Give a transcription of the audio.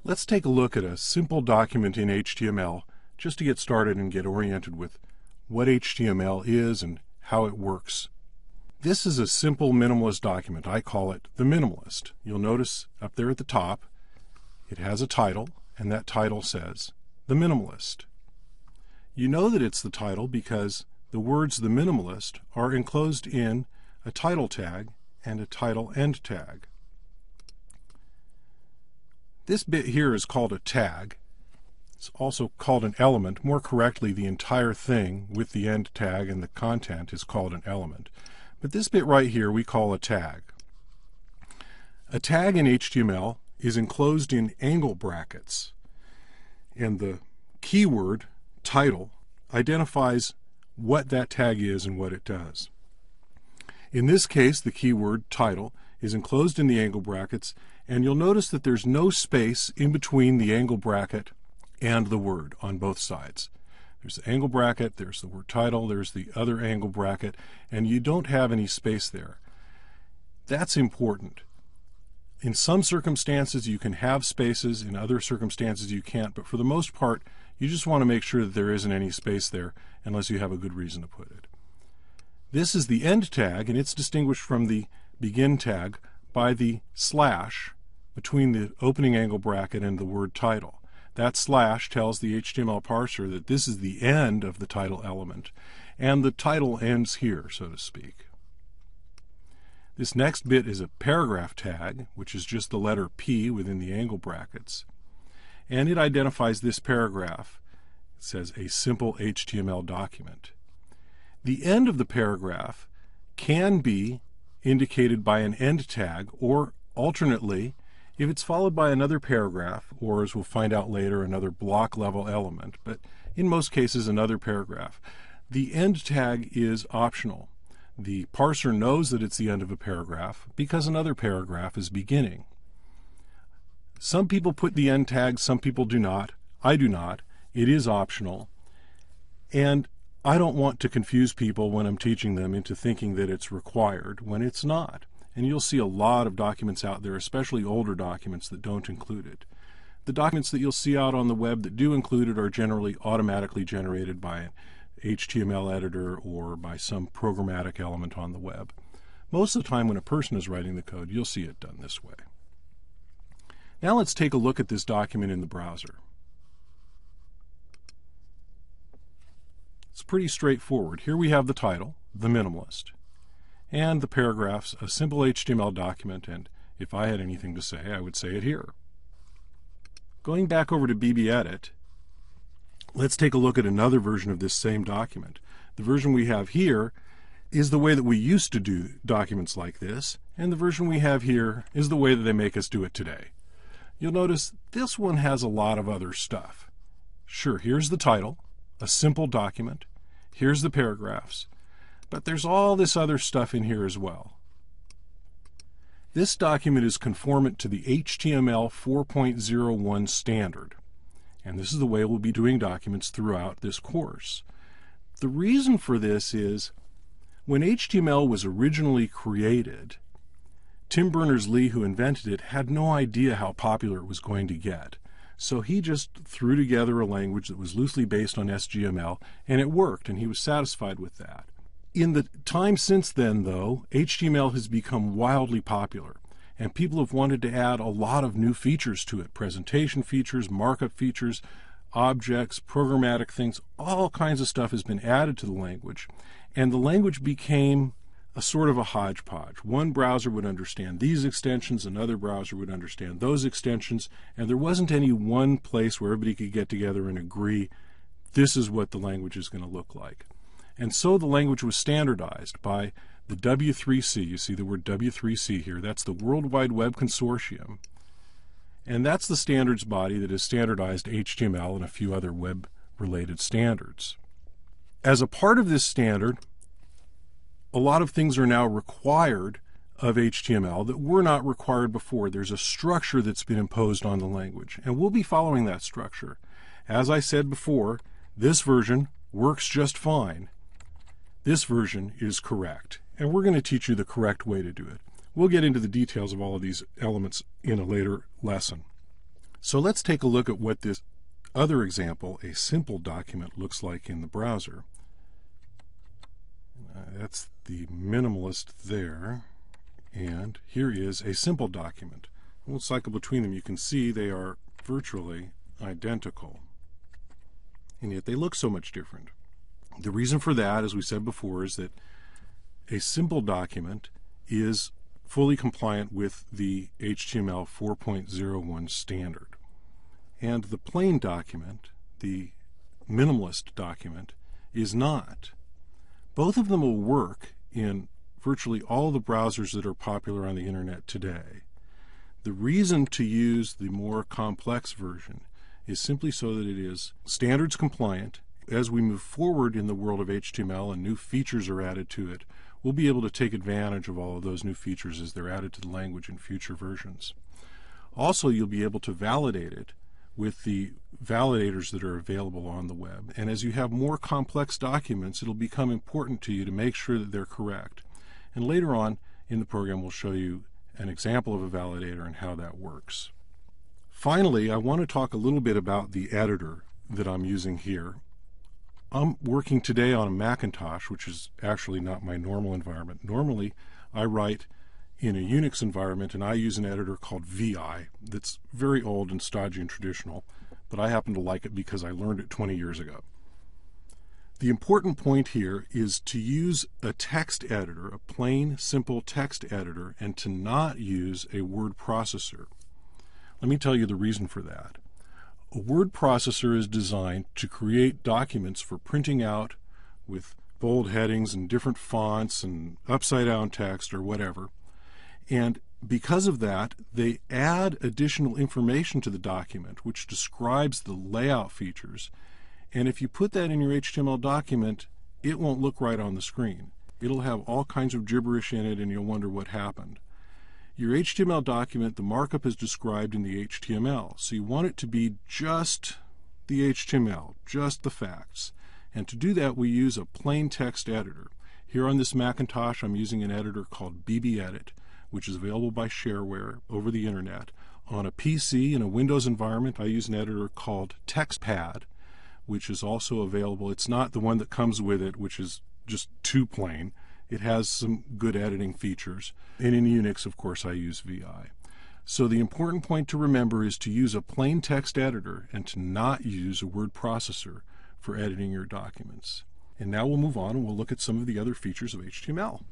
Let's take a look at a simple document in HTML just to get started and get oriented with what HTML is and how it works. This is a simple minimalist document. I call it the minimalist. You'll notice up there at the top it has a title, and that title says the minimalist. You know that it's the title because the words the minimalist are enclosed in a title tag and a title end tag. This bit here is called a tag. It's also called an element. More correctly, the entire thing with the end tag and the content is called an element. But this bit right here we call a tag. A tag in HTML is enclosed in angle brackets, and the keyword title identifies what that tag is and what it does. In this case, the keyword title is enclosed in the angle brackets, and you'll notice that there's no space in between the angle bracket and the word on both sides. There's the angle bracket, there's the word title, there's the other angle bracket, and you don't have any space there. That's important. In some circumstances you can have spaces, in other circumstances you can't, but for the most part you just want to make sure that there isn't any space there unless you have a good reason to put it. This is the end tag, and it's distinguished from the begin tag by the slash between the opening angle bracket and the word title. That slash tells the HTML parser that this is the end of the title element, and the title ends here, so to speak. This next bit is a paragraph tag, which is just the letter P within the angle brackets, and it identifies this paragraph. It says a simple HTML document. The end of the paragraph can be indicated by an end tag, or alternately, if it's followed by another paragraph, or as we'll find out later, another block level element, but in most cases another paragraph. The end tag is optional. The parser knows that it's the end of a paragraph because another paragraph is beginning. Some people put the end tag, some people do not. I do not. It is optional. And I don't want to confuse people when I'm teaching them into thinking that it's required when it's not. And you'll see a lot of documents out there, especially older documents, that don't include it. The documents that you'll see out on the web that do include it are generally automatically generated by an HTML editor or by some programmatic element on the web. Most of the time when a person is writing the code, you'll see it done this way. Now let's take a look at this document in the browser. It's pretty straightforward. Here we have the title, the minimalist, and the paragraphs, a simple HTML document, and if I had anything to say, I would say it here. Going back over to BBEdit, let's take a look at another version of this same document. The version we have here is the way that we used to do documents like this, and the version we have here is the way that they make us do it today. You'll notice this one has a lot of other stuff. Sure, here's the title, a simple document. Here's the paragraphs. But there's all this other stuff in here as well. This document is conformant to the HTML 4.01 standard. And this is the way we'll be doing documents throughout this course. The reason for this is when HTML was originally created, Tim Berners-Lee, who invented it, had no idea how popular it was going to get. So he just threw together a language that was loosely based on SGML, and it worked, and he was satisfied with that. In the time since then, though, HTML has become wildly popular, and people have wanted to add a lot of new features to it. Presentation features, markup features, objects, programmatic things, all kinds of stuff has been added to the language. And the language became a sort of a hodgepodge. One browser would understand these extensions, another browser would understand those extensions, and there wasn't any one place where everybody could get together and agree this is what the language is going to look like. And so the language was standardized by the W3C. You see the word W3C here. That's the World Wide Web Consortium. And that's the standards body that has standardized HTML and a few other web-related standards. As a part of this standard, a lot of things are now required of HTML that were not required before. There's a structure that's been imposed on the language, and we'll be following that structure. As I said before, this version works just fine. This version is correct, and we're going to teach you the correct way to do it. We'll get into the details of all of these elements in a later lesson. So let's take a look at what this other example, a simple document, looks like in the browser. That's the minimalist there, and here is a simple document. We'll cycle between them. You can see they are virtually identical, and yet they look so much different. The reason for that, as we said before, is that a simple document is fully compliant with the HTML 4.01 standard. And the plain document, the minimalist document, is not. Both of them will work in virtually all the browsers that are popular on the internet today. The reason to use the more complex version is simply so that it is standards compliant. As we move forward in the world of HTML and new features are added to it, we'll be able to take advantage of all of those new features as they're added to the language in future versions. Also, you'll be able to validate it with the validators that are available on the web. And as you have more complex documents, it'll become important to you to make sure that they're correct. And later on in the program, we'll show you an example of a validator and how that works. Finally, I want to talk a little bit about the editor that I'm using here. I'm working today on a Macintosh, which is actually not my normal environment. Normally, I write in a Unix environment, and I use an editor called VI that's very old and stodgy and traditional, but I happen to like it because I learned it 20 years ago. The important point here is to use a text editor, a plain, simple text editor, and to not use a word processor. Let me tell you the reason for that. A word processor is designed to create documents for printing out with bold headings and different fonts and upside-down text or whatever. And because of that, they add additional information to the document, which describes the layout features. And if you put that in your HTML document, it won't look right on the screen. It'll have all kinds of gibberish in it, and you'll wonder what happened. Your HTML document, the markup is described in the HTML. So you want it to be just the HTML, just the facts. And to do that, we use a plain text editor. Here on this Macintosh, I'm using an editor called BBEdit, which is available by shareware over the internet. On a PC in a Windows environment, I use an editor called TextPad, which is also available. It's not the one that comes with it, which is just too plain. It has some good editing features. And in Unix, of course, I use VI. So the important point to remember is to use a plain text editor and to not use a word processor for editing your documents. And now we'll move on and we'll look at some of the other features of HTML.